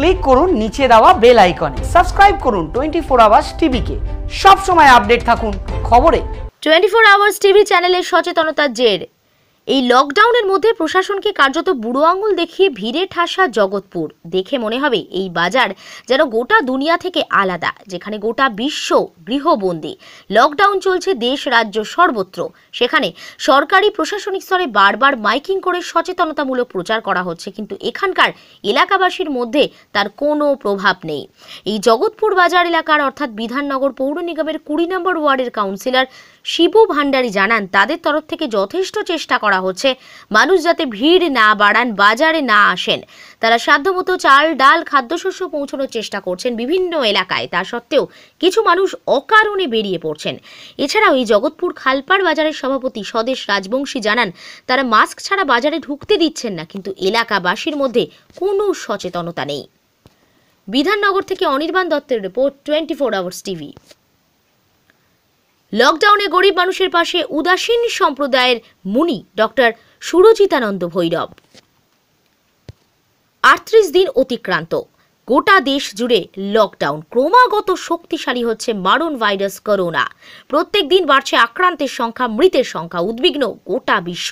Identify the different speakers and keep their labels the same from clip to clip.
Speaker 1: Click করুন নিচে দেওয়া বেল আইকনে। সাবস্ক্রাইব করুন 24 আওয়ার্স টিভিকে। সব সময় আপডেট থাকুন খবরে।
Speaker 2: 24 আওয়ার্স টিভি চ্যানেলের সচেতনতার জের এই লকডাউনের মধ্যে প্রশাসনকে কার্যত বুড়ো আঙুল দেখিয়ে ভিড়ে ঠাসা জগৎপুর। দেখে মনে হবে এই বাজার যেন গোটা দুনিয়া থেকে আলাদা, যেখানে গোটা বিশ্ব গৃহবন্দী। লকডাউন চলছে দেশ রাজ্য সর্বত্র, সেখানে সরকারি প্রশাসনিক স্তরে বারবার মাইকিং করে সচেতনতামূলক প্রচার করা হচ্ছে, কিন্তু এখানকার এলাকাবাসীর মধ্যে তার কোনো প্রভাব নেই। এই জগৎপুর বাজার এলাকার অর্থাৎ বিধাননগর পৌর নিগমের 20 নম্বর ওয়ার্ডের কাউন্সিলর শিবু ভান্ডারী জানান, তাদের তরফ থেকে যথেষ্ট চেষ্টা করা হচ্ছে মানুষ যাতে ভিড় না বাড়ান, বাজারে না আসেন। তারা সাধ্যমতো চাল ডাল খাদ্যশস্য পৌঁছানোর চেষ্টা করছেন বিভিন্ন এলাকায়। তা সত্ত্বেও কিছু মানুষ অকারণে বেরিয়ে পড়ছেন। এছাড়াও এই জগৎপুর খালপাড় বাজারের সভাপতি স্বদেশ রাজবংশী জানান, তারা মাস্ক ছাড়া বাজারে ঢুকতে দিচ্ছেন না, কিন্তু এলাকাবাসীর মধ্যে কোনো সচেতনতা নেই। বিধাননগর থেকে অনির্বাণ দত্তের রিপোর্ট, 24 আওয়ার্স টিভি। লকডাউনে গরিব মানুষের পাশে উদাসীন সম্প্রদায়ের মুনি ডক্টর সুরজিতানন্দ ভৈরব। 38 দিন অতিক্রান্ত, গোটা দেশ জুড়ে লকডাউন। ক্রমাগত শক্তিশালী হচ্ছে মারণ ভাইরাস করোনা। প্রত্যেক দিন বাড়ছে আক্রান্তের সংখ্যা, মৃতের সংখ্যা। উদ্বিগ্ন গোটা বিশ্ব।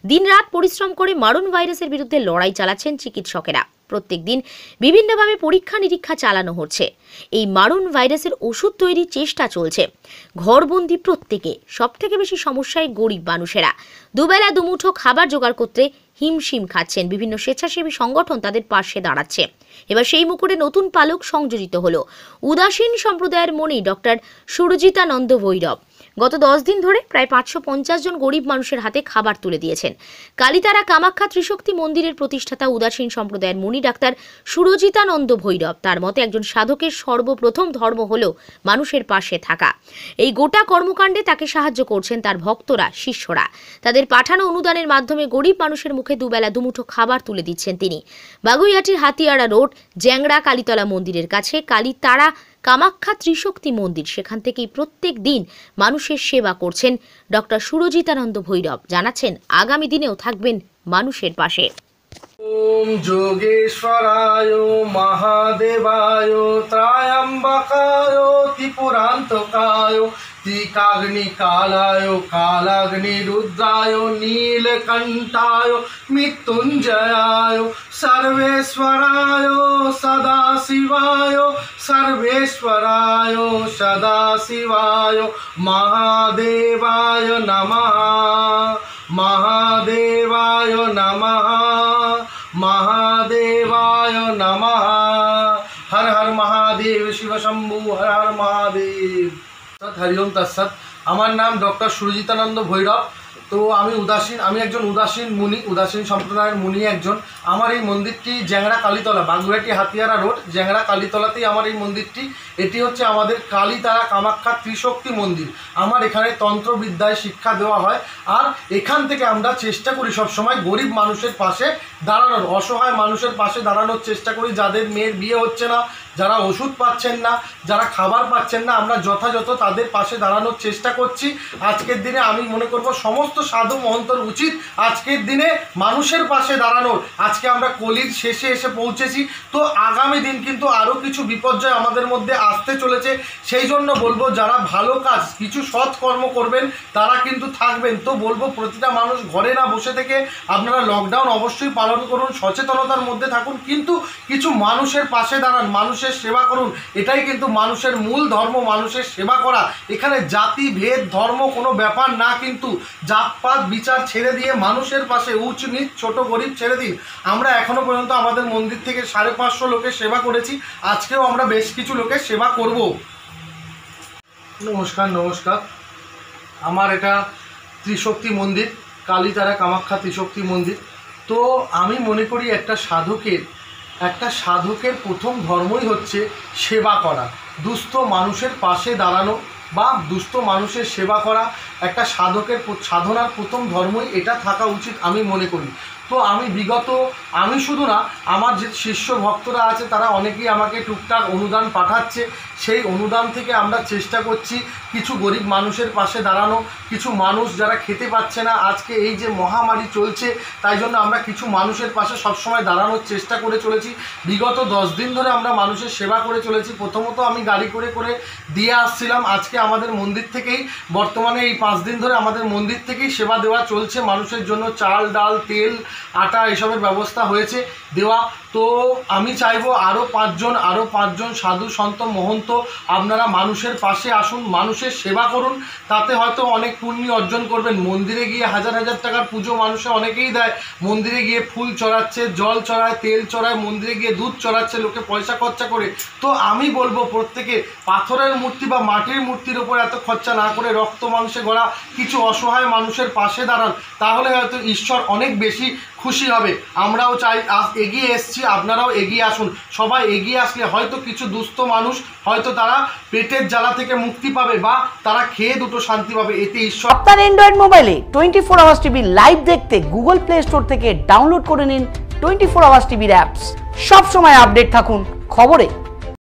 Speaker 2: দিনরাত পরিশ্রম করে মারণ ভাইরাসের বিরুদ্ধে লড়াই চালাচ্ছেন চিকিৎসকেরা। প্রত্যেক দিন বিভিন্নভাবে পরীক্ষা নিরীক্ষা চালানো হচ্ছে। এই মারণ ভাইরাসের ওষুধ তৈরির চেষ্টা চলছে। ঘরবন্দি প্রত্যেকে। সবথেকে বেশি সমস্যায় গরিব মানুষেরা। দুবেলা দুমুঠো খাবার জোগাড় করতে হিমশিম খাচ্ছেন। বিভিন্ন স্বেচ্ছাসেবী সংগঠন তাদের পাশে দাঁড়াচ্ছে। এবার সেই মুকুটে নতুন পালক সংযোজিত হলো উদাসীন সম্প্রদায়ের মনি ডক্টর সুরজিতানন্দ ভৈরব। গত 10 দিন ধরে প্রায় 550 জন গরিব মানুষের হাতে খাবার তুলে দিয়েছেন। কালীতারা কামাখ্যা ত্রিশক্তি মন্দিরের প্রতিষ্ঠাতা উদাসীন সম্প্রদায়ের মুনি ডাক্তার সুরজিতানন্দ ভৈরব। তার মতে একজন সাধকের সর্বপ্রথম ধর্ম হলো মানুষের পাশে থাকা। এই গোটা কর্মকাণ্ডে তাকে সাহায্য করছেন তার ভক্তরা, শিষ্যরা। তাদের পাঠানো অনুদানের মাধ্যমে গরিব মানুষের মুখে দুবেলা দুমুঠো খাবার তুলে দিচ্ছেন তিনি। বাগুইয়াটির হাতিয়াড়া রোড জ্যাংড়া কালীতলা মন্দিরের কাছে কালীতারা কামাখ্যা ত্রিশক্তি মন্দির, সেখান থেকেই প্রত্যেক দিন মানুষের সেবা করছেন ডক্টর সুরজিতানন্দ ভৈরব। জানাচ্ছেন আগামী দিনেও থাকবেন মানুষের পাশে।
Speaker 3: ওম যোগেশ্বরায় মহাদেবায় ত্রয়ম্বকায় ত্রিপুরান্তকায় ত্রিকাগ্নিকালায় কালাগ্নিরুদ্রায় নীলকণ্ঠায় মৃত্যুঞ্জয়ায় সর্বেশ্বরায় সদাশিবায় সর্বেশ্বরায় সদাশিবায় মহাদেবায় নমঃ মহাদেবায় নমঃ महादेवाय नमः। हर हर महादेव शिव शंभु हर हर महादेव। हरिओम तत्सत। আমার নাম ডক্টর সুরজিতানন্দ ভৈরব। তো আমি একজন উদাসীন মুনি, উদাসীন সম্প্রদায়ের মুনি একজন। আমার এই মন্দিরটি জ্যাংড়া কালীতলা, বাগুইয়াটি হাতিয়াড়া রোড জ্যাংড়া কালীতলাতেই আমার এই মন্দিরটি। এটি হচ্ছে আমাদের কালীতারা কামাখ্যা ত্রিশক্তি মন্দির। আমার এখানে তন্ত্রবিদ্যায় শিক্ষা দেওয়া হয়। আর এখান থেকে আমরা চেষ্টা করি সবসময় গরিব মানুষের পাশে দাঁড়ানোর, অসহায় মানুষের পাশে দাঁড়ানোর চেষ্টা করি। যাদের মেয়ের বিয়ে হচ্ছে না, যারা ওষুধ পাচ্ছেন না, যারা খাবার পাচ্ছেন না, আমরা যথাযথ তাদের পাশে দাঁড়ানোর চেষ্টা করছি। আজকের দিনে আমি মনে করব সমস্ত সাধু মহন্তর উচিত আজকের দিনে মানুষের পাশে দাঁড়ানোর। আজকে আমরা কলির শেষে এসে পৌঁছেছি। তো আগামী দিন কিন্তু আরও কিছু বিপর্যয় আমাদের মধ্যে আসতে চলেছে। সেই জন্য বলবো যারা ভালো কাজ, কিছু সৎ কর্ম করবেন তারা কিন্তু থাকবেন। তো বলবো প্রতিটা মানুষ ঘরে না বসে থেকে আপনারা লকডাউন অবশ্যই পালন করুন, সচেতনতার মধ্যে থাকুন, কিন্তু কিছু মানুষের পাশে দাঁড়ান, মানুষের সেবা করুন। এটাই কিন্তু মানুষের মূল ধর্ম, মানুষের সেবা করা। এখানে জাতি ভেদ ধর্ম কোনো ব্যাপার না, কিন্তু জাতপাত বিচার ছেড়ে দিয়ে মানুষের পাশে, উঁচ নিচ ছোট গরিব ছেড়ে দিন। আমরা এখনো পর্যন্ত আমাদের মন্দির থেকে 550 লোকের সেবা করেছি। আজকেও আমরা বেশ কিছু লোকের সেবা করব। নমস্কার নমস্কার। আমার এটা ত্রিশক্তি মন্দির, কালীতারা কামাখ্যা ত্রিশক্তি মন্দির। তো আমি মনে করি একটা সাধকের প্রথম ধর্মই হচ্ছে সেবা করা, দুস্থ মানুষের পাশে দাঁড়ানো বা দুস্থ মানুষের সেবা করা। একটা সাধকের সাধনার প্রথম ধর্মই এটা থাকা উচিত আমি মনে করি। তো আমি শুধু না, আমার যে শিষ্য ভক্তরা আছে তারা অনেকেই আমাকে টুকটাক অনুদান পাঠাচ্ছে। সেই অনুদান থেকে আমরা চেষ্টা করছি কিছু গরিব মানুষের পাশে দাঁড়ানো, কিছু মানুষ যারা খেতে পাচ্ছে না, আজকে এই যে মহামারী চলছে তাই জন্য আমরা কিছু মানুষের পাশে সবসময় দাঁড়ানোর চেষ্টা করে চলেছি। বিগত 10 দিন ধরে আমরা মানুষের সেবা করে চলেছি। প্রথমত আমি গাড়ি করে করে দিয়ে আসছিলাম, আজকে আমাদের মন্দির থেকেই বর্তমানে এই 5 দিন ধরে আমাদের মন্দির থেকেই সেবা দেওয়া চলছে। মানুষের জন্য চাল, ডাল, তেল, আটা এসবের ব্যবস্থা হয়েছে দেওয়া। তো আমি চাইবো আরও 5জন সাধু সন্ত মহন্ত আপনারা মানুষের পাশে আসুন, মানুষের সেবা করুন, তাতে হয়তো অনেক পুণ্য অর্জন করবেন। মন্দিরে গিয়ে হাজার হাজার টাকার পুজো মানুষে অনেকেই দেয়, মন্দিরে গিয়ে ফুল চড়াচ্ছে, জল চড়ায়, তেল চড়ায়, মন্দিরে গিয়ে দুধ চড়াচ্ছে লোকে পয়সা খরচা করে। তো আমি বলবো প্রত্যেকে পাথরের মূর্তি বা মাটির মূর্তির ওপর এত খরচা না করে রক্ত মাংসে গড়া কিছু অসহায় মানুষের পাশে দাঁড়ান, তাহলে হয়তো ঈশ্বর অনেক বেশি খুশি হবে। আমরাও চাই, এগিয়ে এসছি, আপনারাও এগিয়ে আসুন। সবাই এগিয়ে আসলে হয়তো কিছু দুস্থ মানুষ হয়তো তারা পেটের জ্বালা থেকে মুক্তি পাবে বা তারা খেয়ে দুটো শান্তি পাবে, এতে ঈশ্বর।
Speaker 1: আপনার অ্যান্ড্রয়েড মোবাইলে 24 আওয়ার্স টিভি লাইভ দেখতে গুগল প্লে স্টোর থেকে ডাউনলোড করে নিন 24 আওয়ার্স টিভির অ্যাপস। সব সময় আপডেট থাকুন খবরে।